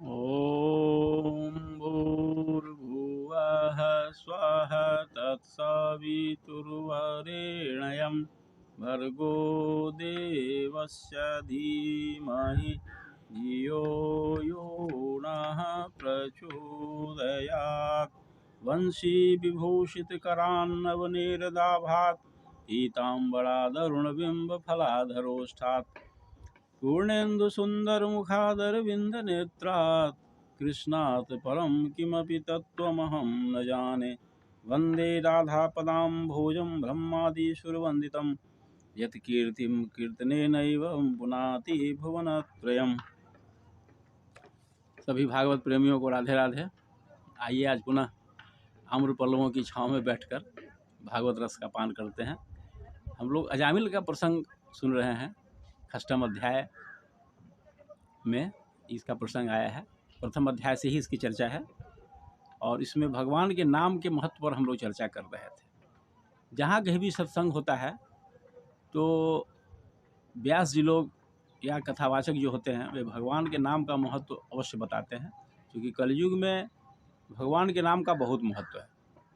ॐ भूर्भुवः स्वः तत्सवितुर्वरेण्यं भर्गो देवस्य धीमहि धियो यो नः प्रचोदयात्। वंशी विभूषितकरान्नवनीरदाभात् पीताम्बरादरुणबिम्बफलाधरोष्ठात् पूर्णेन्दुसुन्दरमुखादरविन्दनेत्रात् कृष्णात् परं किमपि तत्त्वमहं न जाने। वन्दे राधापदाम्भोजं ब्रह्मादिसुरवन्दितं यत्कीर्तिं कीर्तनेनैव पुनाति भुवनत्रयम्। सभी भागवत प्रेमियों को राधे राधे। आइए आज पुनः आम्र पल्लवों की छाँव में बैठकर भागवत रस का पान करते हैं। हम लोग अजामिल का प्रसंग सुन रहे हैं। अष्टम अध्याय में इसका प्रसंग आया है। प्रथम अध्याय से ही इसकी चर्चा है और इसमें भगवान के नाम के महत्व पर हम लोग चर्चा कर रहे थे। जहाँ कहीं भी सत्संग होता है तो व्यास जी लोग या कथावाचक जो होते हैं वे भगवान के नाम का महत्व अवश्य बताते हैं, क्योंकि कलयुग में भगवान के नाम का बहुत महत्व है।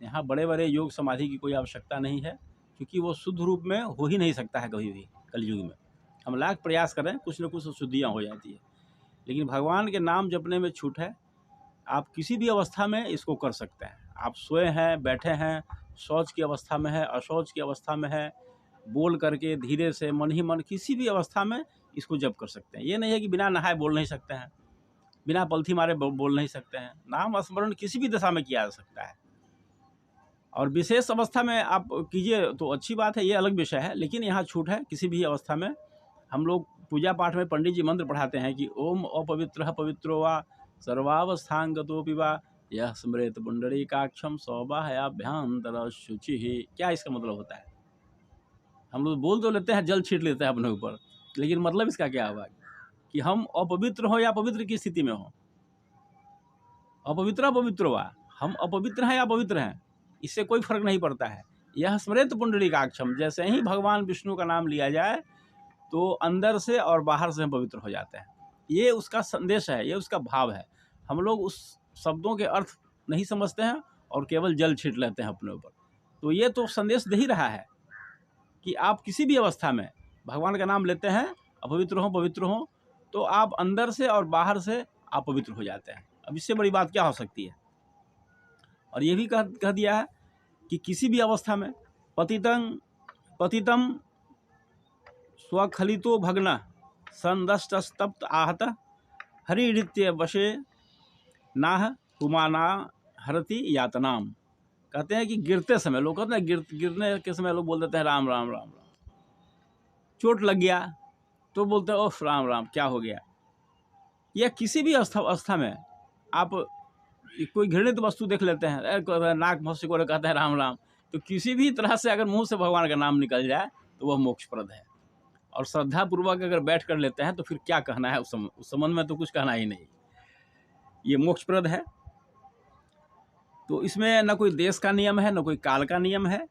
यहाँ बड़े बड़े योग समाधि की कोई आवश्यकता नहीं है, क्योंकि वो शुद्ध रूप में हो ही नहीं सकता है कभी भी। कलयुग में हम लाख प्रयास करें कुछ न कुछ शुद्धियाँ हो जाती है, लेकिन भगवान के नाम जपने में छूट है। आप किसी भी अवस्था में इसको कर सकते हैं। आप सोए हैं, बैठे हैं, शौच की अवस्था में है, अशौच की अवस्था में है, बोल करके धीरे से मन ही मन किसी भी अवस्था में इसको जप कर सकते हैं। ये नहीं है कि बिना नहाए बोल नहीं सकते हैं, बिना पलथी मारे बोल नहीं सकते हैं। नाम स्मरण किसी भी दशा में किया जा सकता है, और विशेष अवस्था में आप कीजिए तो अच्छी बात है, ये अलग विषय है। लेकिन यहाँ छूट है, किसी भी अवस्था में। हम लोग पूजा पाठ में पंडित जी मंत्र पढ़ाते हैं कि ओम अपवित्र पवित्रो वा सर्वावस्थांगतोपि वा यह स्मृत पुंडरीकाक्षम सौबाह्याभ्यंतर शुचि। क्या इसका मतलब होता है? हम लोग बोल तो लेते हैं, जल छीट लेते हैं अपने ऊपर, लेकिन मतलब इसका क्या हुआ कि हम अपवित्र हो या पवित्र की स्थिति में हो। अपवित्र पवित्र वा, हम अपवित्र हैं या पवित्र हैं, इससे कोई फर्क नहीं पड़ता है। यह स्मृत पुंडरीकाक्षम, जैसे ही भगवान विष्णु का नाम लिया जाए तो अंदर से और बाहर से हम पवित्र हो जाते हैं। ये उसका संदेश है, ये उसका भाव है। हम लोग उस शब्दों के अर्थ नहीं समझते हैं और केवल जल छीट लेते हैं अपने ऊपर। तो ये तो संदेश दे ही रहा है कि आप किसी भी अवस्था में भगवान का नाम लेते हैं, अपवित्र हो पवित्र हो, तो आप अंदर से और बाहर से आप पवित्र हो जाते हैं। अब इससे बड़ी बात क्या हो सकती है? और ये भी कह दिया है कि किसी भी अवस्था में पतितम स्वखलितो भग्न संदष्टस्तप्त आहत हरिणृत्य वशे नाह पुमाना हरति यातनाम। कहते हैं कि गिरते समय लोग कहते हैं, गिरने के समय लोग बोल देते हैं राम राम राम राम। चोट लग गया तो बोलते हैं ओफ राम राम, क्या हो गया। या किसी भी अवस्था में आप कोई घृणित वस्तु देख लेते हैं, नाक भौसी को कहते हैं राम राम। तो किसी भी तरह से अगर मुंह से भगवान का नाम निकल जाए तो वह मोक्षप्रद है। और श्रद्धापूर्वक अगर बैठ कर लेते हैं तो फिर क्या कहना है, उस संबंध में तो कुछ कहना ही नहीं, ये मोक्षप्रद है। तो इसमें न कोई देश का नियम है, न कोई काल का नियम है,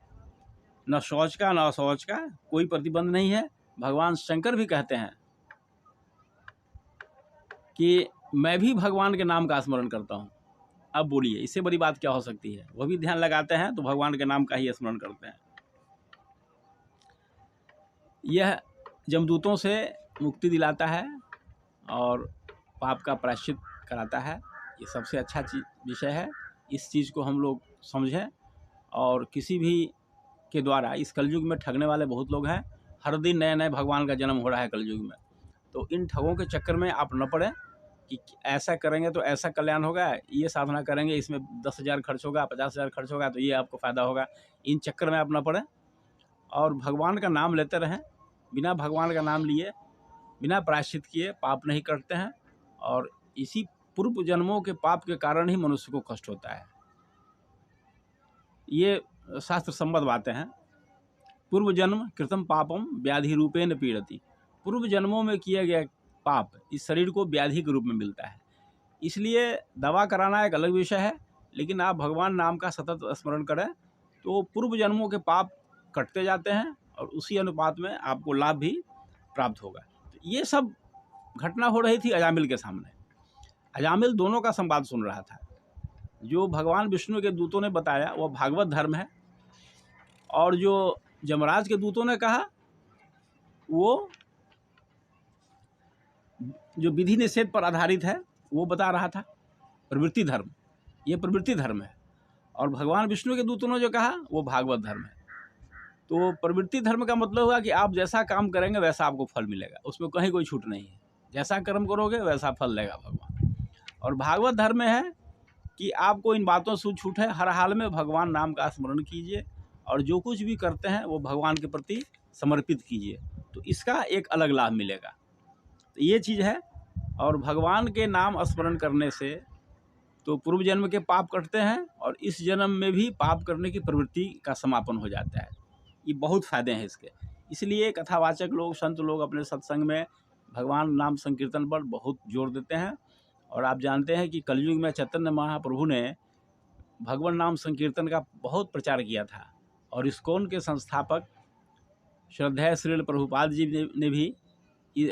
न शौच का न अशौच का, कोई प्रतिबंध नहीं है। भगवान शंकर भी कहते हैं कि मैं भी भगवान के नाम का स्मरण करता हूँ। अब बोलिए, इससे बड़ी बात क्या हो सकती है? वो भी ध्यान लगाते हैं तो भगवान के नाम का ही स्मरण करते हैं। यह जमदूतों से मुक्ति दिलाता है और पाप का प्रायश्चित कराता है। ये सबसे अच्छा विषय है। इस चीज़ को हम लोग समझें। और किसी भी के द्वारा, इस कलयुग में ठगने वाले बहुत लोग हैं। हर दिन नए नए भगवान का जन्म हो रहा है कलयुग में। तो इन ठगों के चक्कर में आप न पड़ें कि ऐसा करेंगे तो ऐसा कल्याण होगा, ये साधना करेंगे इसमें 10,000 खर्च होगा, 50,000 खर्च होगा तो ये आपको फ़ायदा होगा। इन चक्कर में आप न पड़ें और भगवान का नाम लेते रहें। बिना भगवान का नाम लिए, बिना प्रायश्चित किए पाप नहीं करते हैं, और इसी पूर्व जन्मों के पाप के कारण ही मनुष्य को कष्ट होता है। ये शास्त्र संबद्ध बातें हैं। पूर्व जन्म कृतम पापम व्याधि रूपेण पीड़ति। पूर्व जन्मों में किए गए पाप इस शरीर को व्याधि के रूप में मिलता है। इसलिए दवा कराना एक अलग विषय है, लेकिन आप भगवान नाम का सतत स्मरण करें तो पूर्व जन्मों के पाप कटते जाते हैं और उसी अनुपात में आपको लाभ भी प्राप्त होगा। तो ये सब घटना हो रही थी अजामिल के सामने। अजामिल दोनों का संवाद सुन रहा था। जो भगवान विष्णु के दूतों ने बताया वो भागवत धर्म है, और जो यमराज के दूतों ने कहा वो जो विधि निषेध पर आधारित है वो बता रहा था, प्रवृत्ति धर्म। ये प्रवृत्ति धर्म है। और भगवान विष्णु के दूतों ने जो कहा वो भागवत धर्म है। तो प्रवृत्ति धर्म का मतलब हुआ कि आप जैसा काम करेंगे वैसा आपको फल मिलेगा, उसमें कहीं कोई छूट नहीं है। जैसा कर्म करोगे वैसा फल देगा भगवान। और भागवत धर्म में है कि आपको इन बातों से छूट है, हर हाल में भगवान नाम का स्मरण कीजिए और जो कुछ भी करते हैं वो भगवान के प्रति समर्पित कीजिए, तो इसका एक अलग लाभ मिलेगा। तो ये चीज़ है। और भगवान के नाम स्मरण करने से तो पूर्व जन्म के पाप कटते हैं और इस जन्म में भी पाप करने की प्रवृत्ति का समापन हो जाता है। ये बहुत फ़ायदे हैं इसके। इसलिए कथावाचक लोग, संत लोग अपने सत्संग में भगवान नाम संकीर्तन पर बहुत जोर देते हैं। और आप जानते हैं कि कलयुग में चैतन्य महाप्रभु ने भगवान नाम संकीर्तन का बहुत प्रचार किया था, और इस्कॉन के संस्थापक श्रद्धेय श्रील प्रभुपाद जी ने भी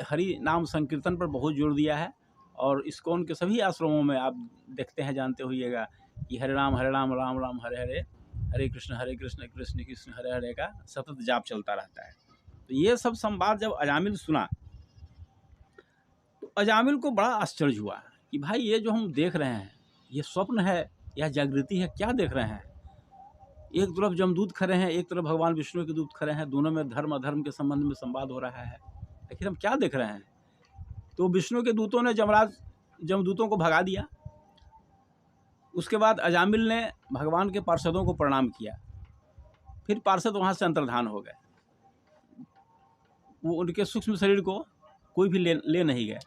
हरि नाम संकीर्तन पर बहुत जोर दिया है। और इस्कॉन के सभी आश्रमों में आप देखते हैं, जानते होइएगा कि हरे राम राम राम हरे हरे, हरे कृष्ण कृष्ण कृष्ण हरे हरे का सतत जाप चलता रहता है। तो ये सब संवाद जब अजामिल सुना तो अजामिल को बड़ा आश्चर्य हुआ कि भाई ये जो हम देख रहे हैं ये स्वप्न है या जागृति है, क्या देख रहे हैं। एक तरफ जमदूत खड़े हैं, एक तरफ भगवान विष्णु के दूत खड़े हैं, दोनों में धर्म अधर्म के संबंध में संवाद हो रहा है, लेकिन हम क्या देख रहे हैं। तो विष्णु के दूतों ने जमदूतों को भगा दिया। उसके बाद अजामिल ने भगवान के पार्षदों को प्रणाम किया। फिर पार्षद वहाँ से अंतर्धान हो गए, वो उनके सूक्ष्म शरीर को कोई भी ले नहीं गए।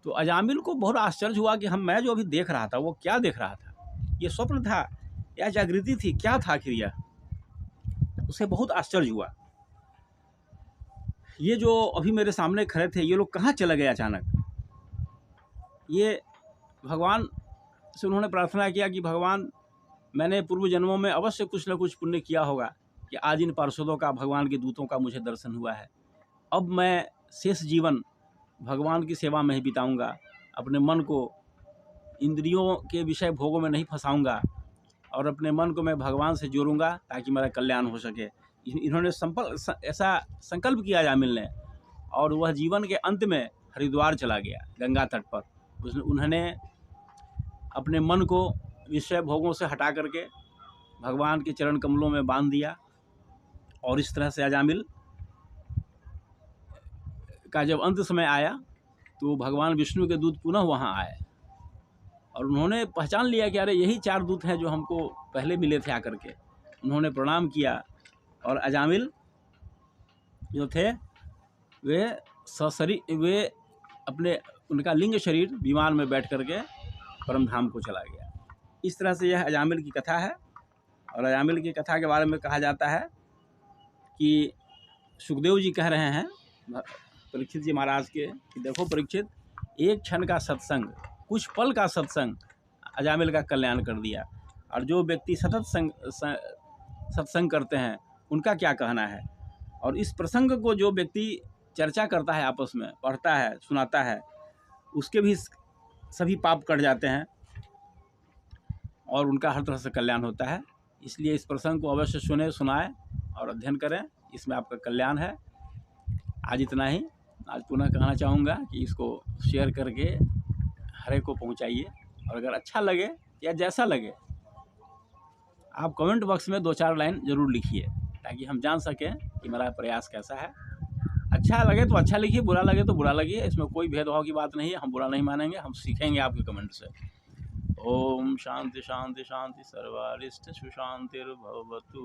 तो अजामिल को बहुत आश्चर्य हुआ कि मैं जो अभी देख रहा था वो क्या देख रहा था, ये स्वप्न था या जागृति थी, क्या था आखिर यह। उसे बहुत आश्चर्य हुआ, ये जो अभी मेरे सामने खड़े थे ये लोग कहाँ चले गए अचानक। ये भगवान से उन्होंने प्रार्थना किया कि भगवान मैंने पूर्व जन्मों में अवश्य कुछ न कुछ पुण्य किया होगा कि आज इन पार्षदों का, भगवान के दूतों का मुझे दर्शन हुआ है। अब मैं शेष जीवन भगवान की सेवा में ही बिताऊंगा, अपने मन को इंद्रियों के विषय भोगों में नहीं फंसाऊंगा और अपने मन को मैं भगवान से जोड़ूंगा ताकि मेरा कल्याण हो सके। इन्होंने ऐसा संकल्प किया अजामिल ने, और वह जीवन के अंत में हरिद्वार चला गया, गंगा तट पर। उन्होंने अपने मन को विषय भोगों से हटा करके भगवान के चरण कमलों में बांध दिया। और इस तरह से अजामिल का जब अंत समय आया तो भगवान विष्णु के दूत पुनः वहाँ आए और उन्होंने पहचान लिया कि अरे यही 4 दूत हैं जो हमको पहले मिले थे आकर के। उन्होंने प्रणाम किया और अजामिल जो थे वे अपने उनका लिंग शरीर विमान में बैठ करके परम धाम को चला गया। इस तरह से यह अजामिल की कथा है। और अजामिल की कथा के बारे में कहा जाता है कि सुखदेव जी कह रहे हैं परीक्षित जी महाराज के कि देखो परीक्षित, एक क्षण का सत्संग, कुछ पल का सत्संग अजामिल का कल्याण कर दिया। और जो व्यक्ति सतत सत्संग करते हैं उनका क्या कहना है। और इस प्रसंग को जो व्यक्ति चर्चा करता है, आपस में पढ़ता है, सुनाता है, उसके भी सभी पाप कट जाते हैं और उनका हर तरह से कल्याण होता है। इसलिए इस प्रसंग को अवश्य सुनाएं और अध्ययन करें, इसमें आपका कल्याण है। आज इतना ही। आज पुनः कहना चाहूँगा कि इसको शेयर करके हर एक को पहुँचाइए, और अगर अच्छा लगे या जैसा लगे आप कमेंट बॉक्स में 2-4 लाइन ज़रूर लिखिए ताकि हम जान सकें कि मेरा प्रयास कैसा है। अच्छा लगे तो अच्छा लिखिए, बुरा लगे तो बुरा लगिए, इसमें कोई भेदभाव की बात नहीं है। हम बुरा नहीं मानेंगे, हम सीखेंगे आपके कमेंट से। ओम शांति शांति शांति सर्वारिष्ट सुशांतिर्भवतु।